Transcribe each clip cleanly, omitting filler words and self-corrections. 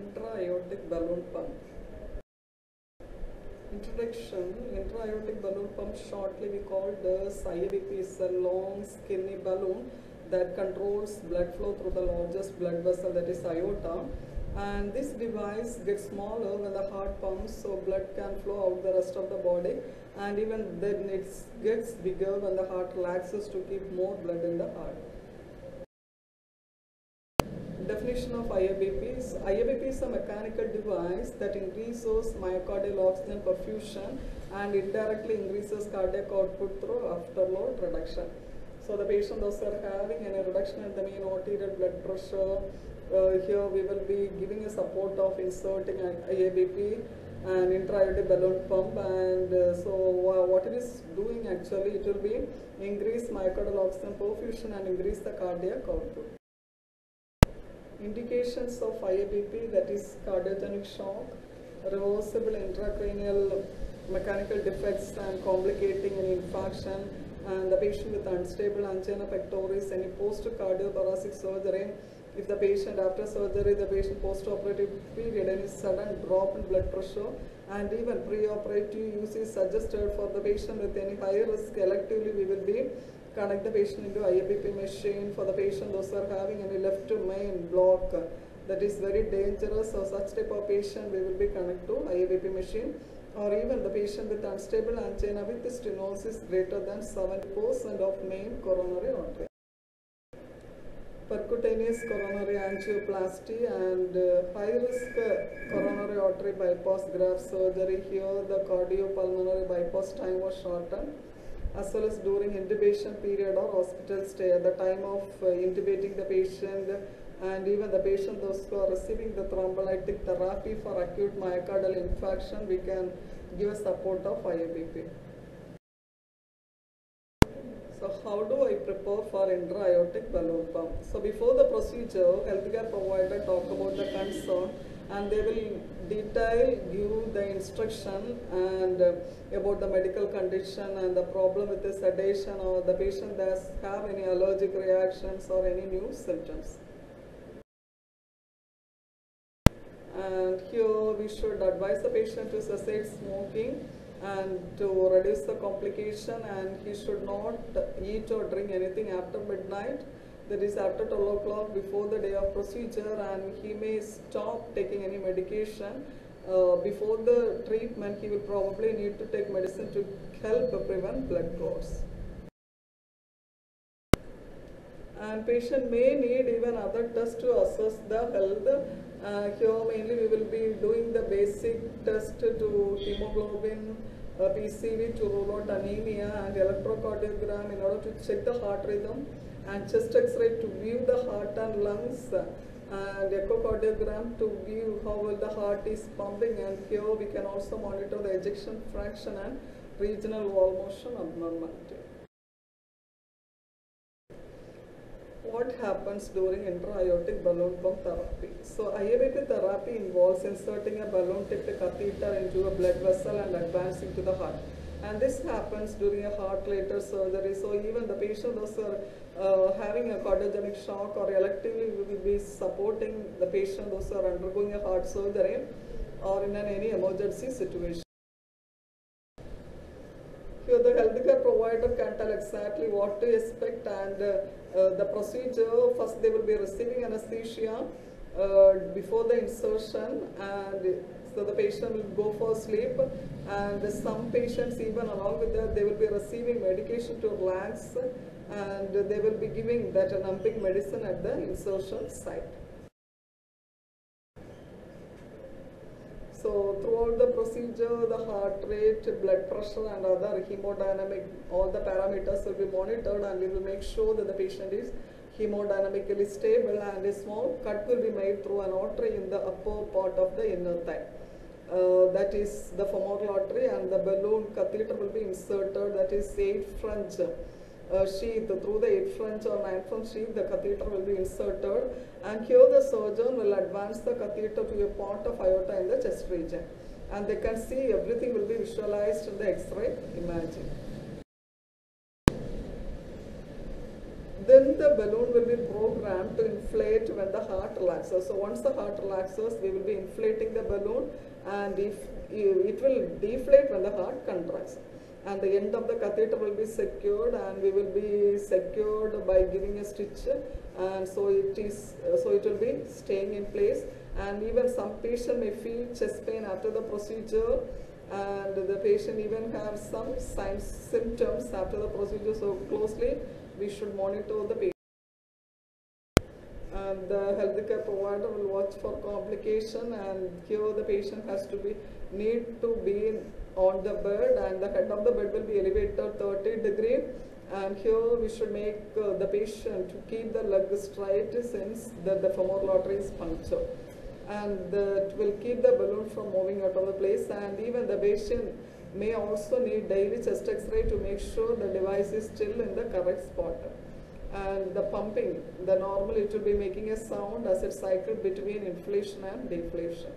Intra-aortic balloon pump. Introduction. Intra-aortic balloon pump, shortly we call this IABP, is a long skinny balloon that controls blood flow through the largest blood vessel, that is aorta. And this device gets smaller when the heart pumps, so blood can flow out the rest of the body, and even then it gets bigger when the heart relaxes to keep more blood in the heart. Definition of IABP is a mechanical device that increases myocardial oxygen perfusion and indirectly increases cardiac output through afterload reduction. So the patient those are having any reduction in the mean arterial blood pressure, here we will be giving a support of inserting IABP and intra-aortic balloon pump, and so what it is doing actually, it will be increase myocardial oxygen perfusion and increase the cardiac output. Indications of IABP, that is cardiogenic shock, reversible intracranial mechanical defects and complicating an infarction, and the patient with unstable angina pectoris, any post-cardiothoracic surgery. If the patient after surgery, the patient post-operative period, any sudden drop in blood pressure, and even pre-operative use is suggested for the patient with any high risk. Electively, we will be connect the patient into IABP machine. For the patient those are having any left main block, that is very dangerous, so such type of patient we will be connect to IABP machine, or even the patient with unstable angina with stenosis greater than 7% of main coronary artery. Percutaneous coronary angioplasty and high-risk coronary artery bypass graft surgery. Here the cardiopulmonary bypass time was shortened, as well as during intubation period or hospital stay, at the time of intubating the patient, and even the patient those who are receiving the thrombolytic therapy for acute myocardial infarction, we can give a support of IABP. So how do I prepare for intra-aortic balloon pump? So before the procedure, healthcare provider talk about the concern, and they will give the instruction and about the medical condition and the problem with the sedation, or the patient does have any allergic reactions or any new symptoms. And here we should advise the patient to cessate smoking and to reduce the complication, and he should not eat or drink anything after midnight, that is after 12 o'clock before the day of procedure, and he may stop taking any medication. Before the treatment, he will probably need to take medicine to help prevent blood clots. And patient may need even other tests to assess the health. Here mainly we will be doing the basic test to hemoglobin, PCV to rule out anemia, and electrocardiogram in order to check the heart rhythm, and chest x-ray to view the heart and lungs, and echocardiogram to view how well the heart is pumping, and here we can also monitor the ejection fraction and regional wall motion abnormality. What happens during intra-aortic balloon pump therapy? So IABP therapy involves inserting a balloon-tipped catheter into a blood vessel and advancing to the heart. And this happens during a heart-related surgery. So even the patient those are having a cardiogenic shock, or electively we will be supporting the patient those are undergoing a heart surgery or in any emergency situation. Here the healthcare provider can tell exactly what to expect, and the procedure, first they will be receiving anesthesia before the insertion, and so the patient will go for sleep, and some patients even along with that they will be receiving medication to relax, and they will be giving that numbing medicine at the insertion site. So throughout the procedure, the heart rate, blood pressure and other hemodynamic, all the parameters will be monitored, and we will make sure that the patient is hemodynamically stable, and a small cut will be made through an artery in the upper part of the inner thigh. That is the femoral artery, and the balloon catheter will be inserted, that is 8 French sheath. Through the 8 French or 9 French sheath, the catheter will be inserted, and here the surgeon will advance the catheter to a part of aorta in the chest region, and they can see everything will be visualized in the X-ray imaging. Then the balloon will be programmed to inflate deflate when the heart relaxes. So once the heart relaxes, we will be inflating the balloon, and if it will deflate when the heart contracts. And the end of the catheter will be secured, and we will be secured by giving a stitch, and so it will be staying in place. And even some patient may feel chest pain after the procedure, and the patient even have some symptoms after the procedure. So closely we should monitor the patient. And the healthcare provider will watch for complication, and here the patient has to need to be on the bed, and the head of the bed will be elevated 30°. And here we should make the patient to keep the leg straight, since the femoral artery is punctured, and that will keep the balloon from moving out of the place. And even the patient may also need daily chest x-ray to make sure the device is still in the correct spot. And the pumping, normally it will be making a sound as it cycles between inflation and deflation.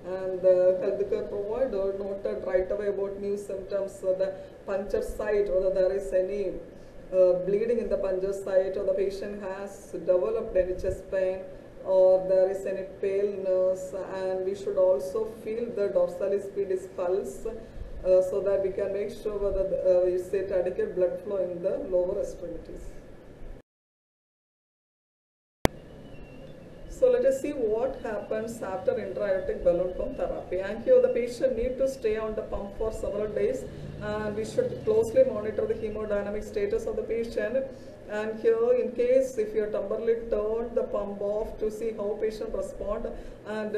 And the healthcare provider noted right away about new symptoms, the puncture site, whether there is any bleeding in the puncture site, or the patient has developed any chest pain, or there is any paleness. And we should also feel the dorsalis pedis pulse, so that we can make sure whether we set adequate blood flow in the lower extremities. So let us see what happens after intra-aortic balloon pump therapy. And here the patient need to stay on the pump for several days, and we should closely monitor the hemodynamic status of the patient. And here, in case if you temporarily turn the pump off to see how patient respond, and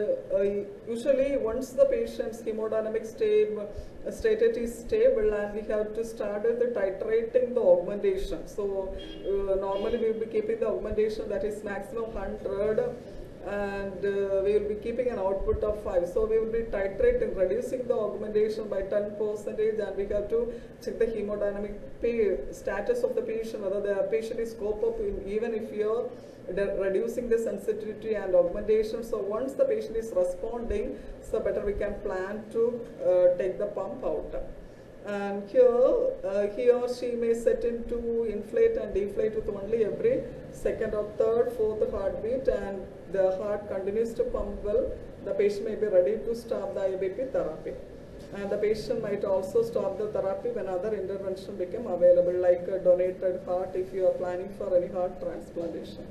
usually once the patient's hemodynamic status is stable, and we have to start with the titrating the augmentation. So normally we will be keeping the augmentation that is maximum 100, and we will be keeping an output of 5. So we will be titrating, reducing the augmentation by 10%, and we have to check the hemodynamic status of the patient, whether the patient is cope up even if you are reducing the sensitivity and augmentation. So once the patient is responding, so better we can plan to take the pump out. And here he or she may set into inflate and deflate with only every second or third, fourth heartbeat, and the heart continues to pump well. The patient may be ready to stop the IABP therapy. And the patient might also stop the therapy when other intervention become available, like a donated heart if you are planning for any heart transplantation.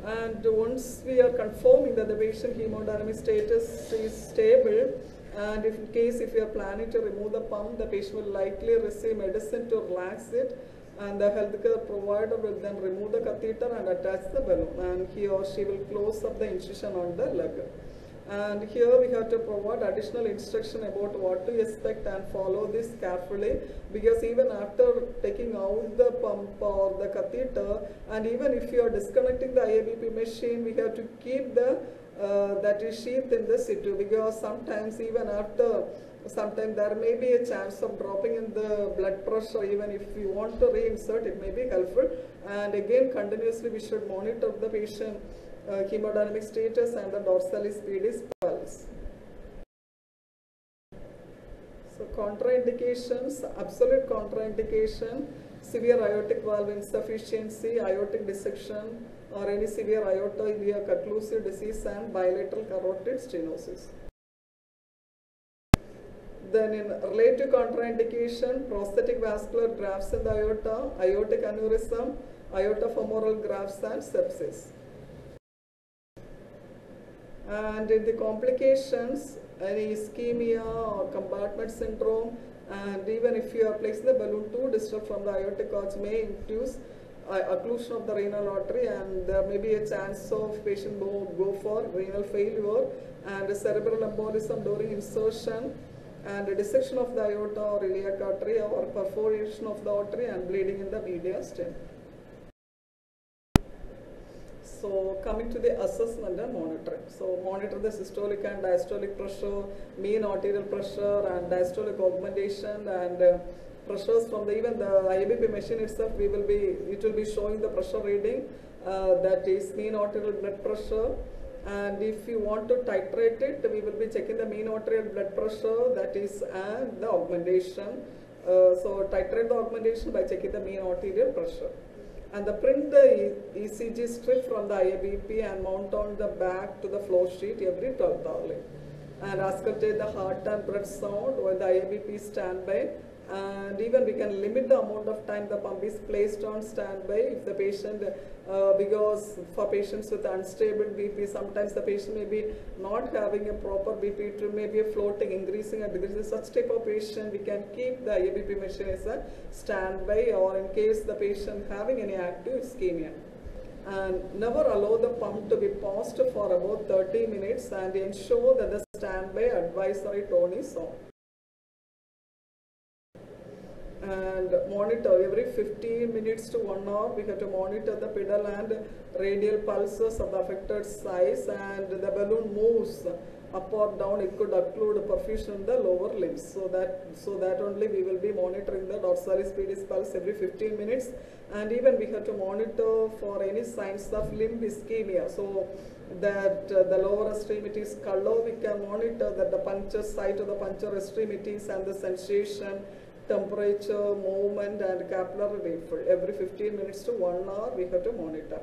And once we are confirming that the patient hemodynamic status is stable, and if in case if you are planning to remove the pump, the patient will likely receive medicine to relax it, and the healthcare provider will then remove the catheter and attach the balloon, and he or she will close up the incision on the leg. And here we have to provide additional instruction about what to expect and follow this carefully, because even after taking out the pump or the catheter, and even if you are disconnecting the IABP machine, we have to keep the that is sheath in the situ, because sometimes even after sometimes there may be a chance of dropping in the blood pressure. Even if you want to reinsert, it may be helpful. And again, continuously we should monitor the patient hemodynamic status and the dorsalis pedis pulse. So contraindications, absolute contraindication, severe aortic valve insufficiency, aortic dissection, or any severe aorta occlusive disease, and bilateral carotid stenosis. Then in relative contraindication, prosthetic vascular grafts in the aorta, aortic aneurysm, aorta femoral grafts, and sepsis. And in the complications, any ischemia or compartment syndrome, and even if you are placing the balloon too distal from the aortic arch, may induce occlusion of the renal artery, and there may be a chance of patient go for renal failure, and cerebral embolism during insertion, and a dissection of the aorta or iliac artery, or perforation of the artery and bleeding in the mediastin. So coming to the assessment and monitoring. So monitor the systolic and diastolic pressure, mean arterial pressure and diastolic augmentation, and pressures from even the IABP machine itself. It will be showing the pressure reading, that is mean arterial blood pressure. And if you want to titrate it, we will be checking the mean arterial blood pressure, that is, and the augmentation. So titrate the augmentation by checking the mean arterial pressure. And the print the ECG strip from the IABP and mount on the back to the flow sheet every 12th hourly. And auscultate the heart and breath sound while the IABP standby. And even we can limit the amount of time the pump is placed on standby if the patient, because for patients with unstable BP, sometimes the patient may be not having a proper BP, it may be a floating, increasing and decreasing. Such type of patient, we can keep the IABP machine as a standby, or in case the patient having any active ischemia. And never allow the pump to be paused for about 30 minutes and ensure that the standby advisory tone is on. And monitor every 15 minutes to 1 hour. We have to monitor the pedal and radial pulses of the affected size, and the balloon moves up or down. It could occlude perfusion in the lower limbs. So that only we will be monitoring the dorsalis pedis pulse every 15 minutes. And even we have to monitor for any signs of limb ischemia. So that the lower extremities color, we can monitor that the puncture site of the puncture extremities and the sensation, temperature, movement and capillary refill. Every 15 minutes to 1 hour we have to monitor.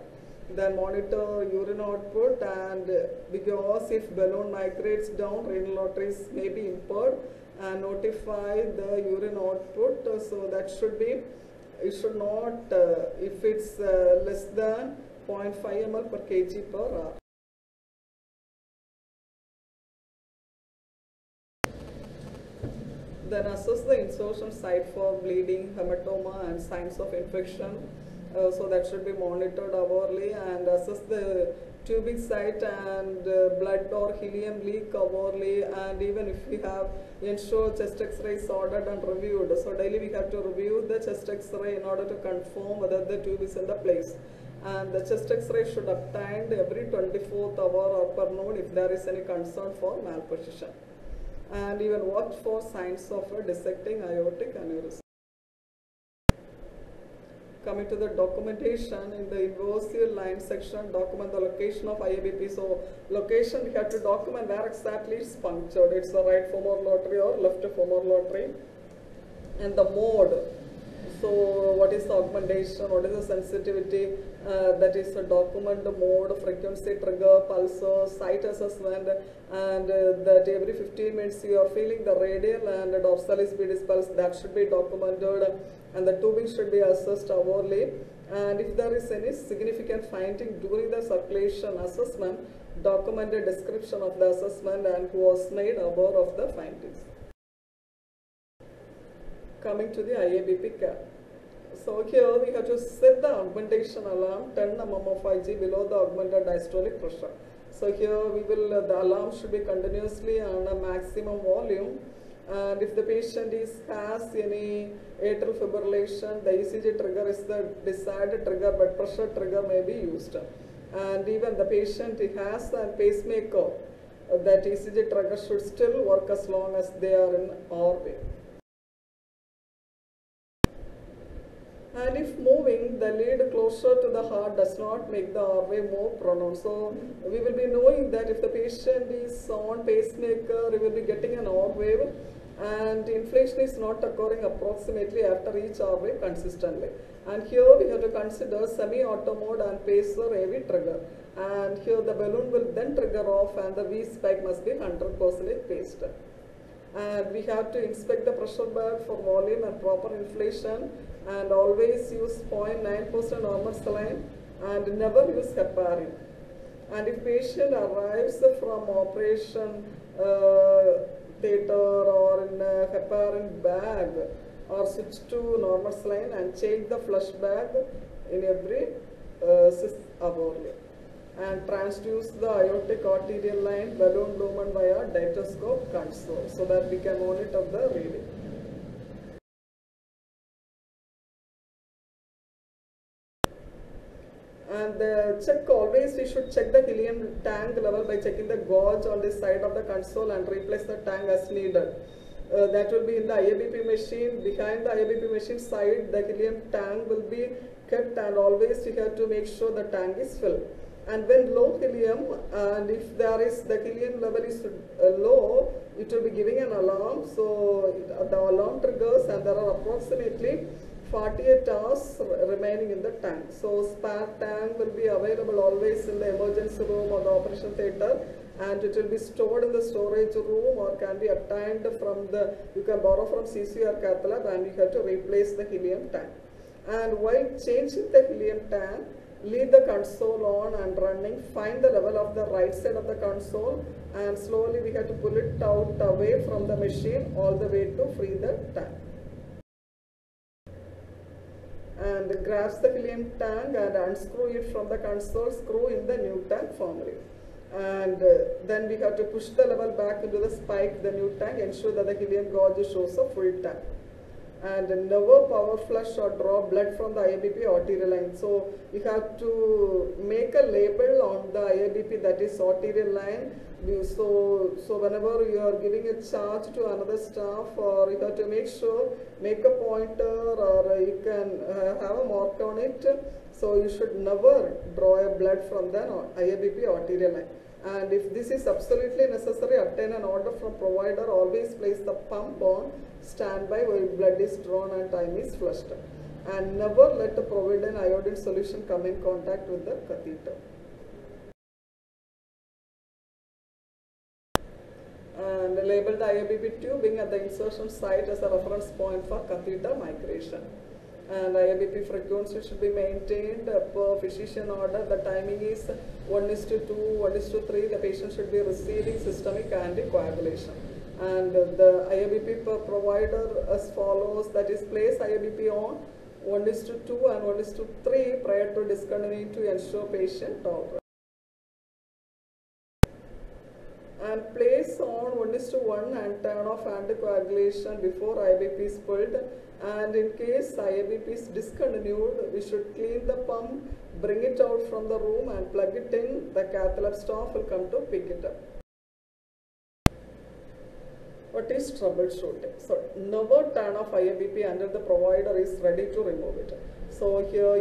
Then monitor urine output, and because if balloon migrates down, renal arteries may be impaired, and notify the urine output. So that should be, it should not, if it's less than 0.5 ml per kg per hour. Then assess the insertion site for bleeding, hematoma and signs of infection. So that should be monitored hourly, and assess the tubing site and blood or helium leak hourly, and even if we have, ensure chest x-ray is ordered and reviewed. So daily we have to review the chest x-ray in order to confirm whether the tube is in the place. And the chest x-ray should obtained every 24th hour or per noon if there is any concern for malposition. And even watch for signs of a dissecting aortic aneurysm. Coming to the documentation, in the invasive line section, document the location of IABP. So location, we have to document where exactly it's punctured. It's the right femoral artery or left femoral artery. And the mode. So what is the augmentation, what is the sensitivity, that is a document the mode, frequency, trigger, pulse, site assessment, and that every 15 minutes you are feeling the radial and the dorsalis pedis pulse, that should be documented, and the tubing should be assessed hourly. And if there is any significant finding during the circulation assessment, document a description of the assessment and who was made aware of the findings. Coming to the IABP cap. So here we have to set the augmentation alarm 10 mm of Ig below the augmented diastolic pressure. So here we will, the alarm should be continuously on a maximum volume, and if the patient has any atrial fibrillation, the ECG trigger is the desired trigger, but pressure trigger may be used. And even the patient has a pacemaker, that ECG trigger should still work as long as they are in our way. And if moving, the lead closer to the heart does not make the R-wave more pronounced. So we will be knowing that if the patient is on pacemaker, we will be getting an R-wave, and inflation is not occurring approximately after each R-wave consistently. And here we have to consider semi-auto mode and pacer AV trigger. And here the balloon will then trigger off, and the V spike must be 100% paced. And we have to inspect the pressure bag for volume and proper inflation, and always use 0.9% normal saline and never use heparin. And if patient arrives from operation theatre or in a heparin bag, or switch to normal saline and change the flush bag in every 6 hourly. And transduce the aortic arterial line, balloon lumen via diatoscope console, so that we can monitor the reading. And check, always we should check the helium tank level by checking the gauge on the side of the console and replace the tank as needed. That will be in the IABP machine. Behind the IABP machine side, the helium tank will be kept, and always we have to make sure the tank is filled. And when low helium, and if there is the helium level is low, it will be giving an alarm. So the alarm triggers, and there are approximately 48 hours remaining in the tank. So spare tank will be available always in the emergency room or the operation theatre, and it will be stored in the storage room or can be obtained from the, you can borrow from CCR cath lab, and you have to replace the helium tank. And while changing the helium tank, leave the console on and running, find the level of the right side of the console, and slowly we have to pull it out away from the machine all the way to free the tank. And grabs the helium tank and unscrew it from the console, screw in the new tank firmly. And then we have to push the level back into the spike, the new tank, ensure that the helium gauge shows a full tank. And never power flush or draw blood from the IABP arterial line. So you have to make a label on the IABP, that is arterial line. So whenever you are giving a charge to another staff, or you have to make a pointer, or you can have a mark on it. So you should never draw a blood from the IABP arterial line. And if this is absolutely necessary, obtain an order from provider. Always place the pump on standby while blood is drawn and time is flushed. And never let the provided iodine solution come in contact with the catheter. And label the IABP tubing at the insertion site as a reference point for catheter migration. And IABP frequency should be maintained per physician order. The timing is 1:2, 1:3. The patient should be receiving systemic anticoagulation. And the IABP per provider as follows, that is, place IABP on 1:2 and 1:3 prior to discontinuing to ensure patient tolerance. And place on 1:1 and turn off anticoagulation before IABP is pulled. And in case IABP is discontinued, we should clean the pump, bring it out from the room and plug it in. The cath lab staff will come to pick it up. What is troubleshooting? So never turn off IABP until the provider is ready to remove it. So here,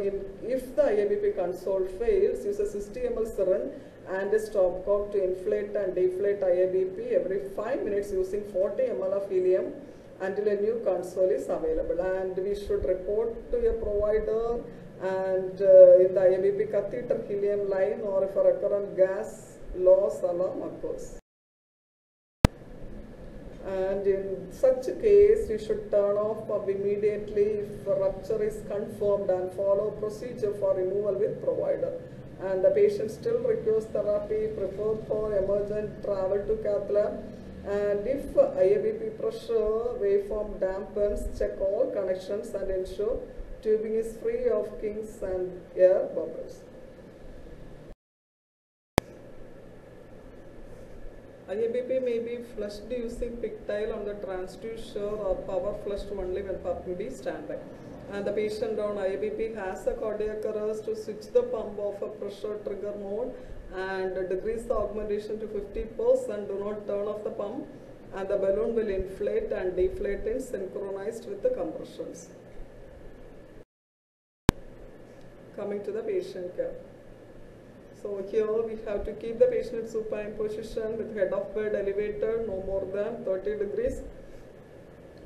if the IABP console fails, use a 60 ml syringe and a stopcock to inflate and deflate IABP every 5 minutes using 40 ml of helium until a new console is available. And we should report to a provider and in the IABP catheter helium line, or if a recurrent gas loss alarm occurs. And in such a case, we should turn off pump immediately if a rupture is confirmed and follow procedure for removal with provider. And the patient still requires therapy, prefer for emergent travel to cath lab. And if IABP pressure waveform dampens, check all connections and ensure tubing is free of kinks and air bubbles. IABP may be flushed using pigtail on the transducer or power flushed only when pumping be standby. And the patient on IABP has a cardiac arrest to switch the pump off a pressure trigger mode and decrease the augmentation to 50%. Do not turn off the pump, and the balloon will inflate and deflate in synchronized with the compressions. Coming to the patient care. So here we have to keep the patient in supine position with head of bed elevated no more than 30 degrees.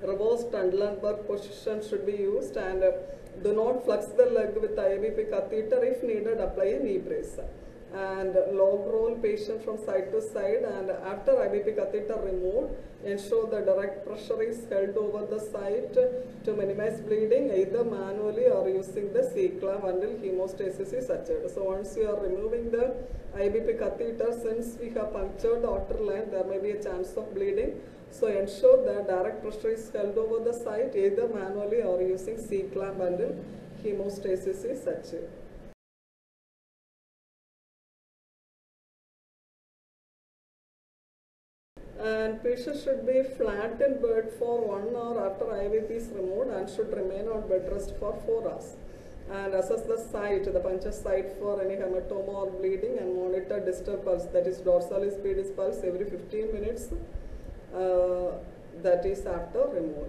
Reverse Trendelenburg position should be used, and do not flex the leg with IABP catheter. If needed, apply a knee brace. And log roll patient from side to side, and after IABP catheter removed, ensure the direct pressure is held over the site to minimize bleeding, either manually or using the C-clamp until hemostasis is achieved. So once you are removing the IABP catheter, since we have punctured the artery line, there may be a chance of bleeding. So ensure that direct pressure is held over the site, either manually or using C-clamp until hemostasis is achieved. And patient should be flat in bed for 1 hour after IABP is removed and should remain on bed rest for 4 hours. And assess the site, the puncture site, for any hematoma or bleeding, and monitor distal pulse, that is dorsalis pedis pulse, every 15 minutes, that is after removal.